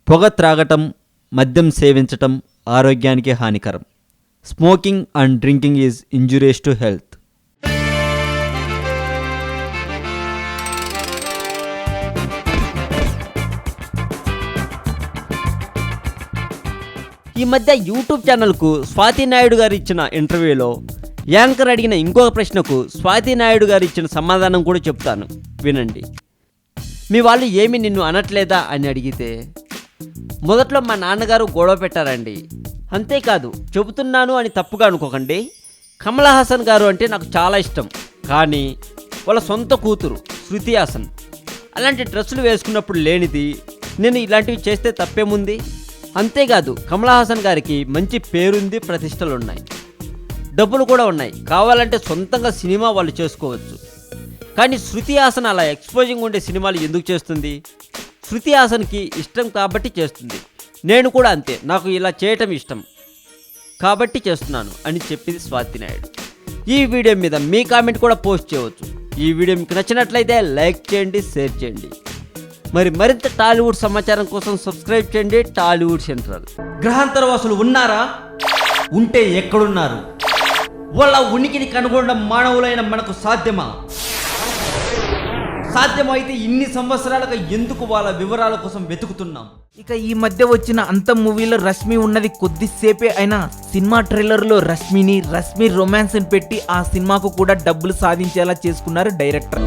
పొగ త్రాగటం, మద్యం సేవించటం ఆరోగ్యానికి హానికరం. Smoking and drinking is injurious to health. ఈ మధ్య యూట్యూబ్ ఛానల్కు స్వాతి నాయుడు గారు ఇచ్చిన ఇంటర్వ్యూలో యాంకర్ అడిగిన ఇంకొక ప్రశ్నకు స్వాతి నాయుడు గారు ఇచ్చిన సమాధానం కూడా చెప్తాను, వినండి. మీ వాళ్ళు ఏమి నిన్ను అనట్లేదా అని అడిగితే, మొదట్లో మా నాన్నగారు గొడవ పెట్టారండి, అంతేకాదు చెబుతున్నాను అని తప్పుగా అనుకోకండి, కమల్ హాసన్ గారు అంటే నాకు చాలా ఇష్టం, కానీ వాళ్ళ సొంత కూతురు శృతి హాసన్ అలాంటి డ్రెస్సులు వేసుకున్నప్పుడు లేనిది నేను ఇలాంటివి చేస్తే తప్పేముంది. అంతేకాదు కమల్ హాసన్ గారికి మంచి పేరుంది, ప్రతిష్టలు ఉన్నాయి, డబ్బులు కూడా ఉన్నాయి, కావాలంటే సొంతంగా సినిమా వాళ్ళు చేసుకోవచ్చు. కానీ శృతి హాసన్ అలా ఎక్స్పోజింగ్ ఉండే సినిమాలు ఎందుకు చేస్తుంది? శృతి హాసన్కి ఇష్టం కాబట్టి చేస్తుంది. నేను కూడా అంతే, నాకు ఇలా చేయటం ఇష్టం కాబట్టి చేస్తున్నాను అని చెప్పింది స్వాతి నాయుడు. ఈ వీడియో మీద మీ కామెంట్ కూడా పోస్ట్ చేయవచ్చు. ఈ వీడియో మీకు నచ్చినట్లయితే లైక్ చేయండి, షేర్ చేయండి. మరింత టాలీవుడ్ సమాచారం కోసం సబ్స్క్రైబ్ చేయండి టాలీవుడ్ సెంట్రల్. గ్రహాంతరవాసులు ఉన్నారా? ఉంటే ఎక్కడున్నారు? వాళ్ళ ఉనికిని కనుగొనడం మానవులైన మనకు సాధ్యమా? సాధ్యమైతే ఇన్ని సంవత్సరాలుగా ఎందుకు వాళ్ళ వివరాల కోసం వెతుకుతున్నాం? ఇక ఈ మధ్య వచ్చిన అంత మూవీలో రష్మి ఉన్నది కొద్దిసేపే అయినా సినిమా ట్రైలర్లో రష్మి రొమాన్స్ అని పెట్టి ఆ సినిమాకు కూడా డబ్బులు సాధించేలా చేసుకున్నారు డైరెక్టర్.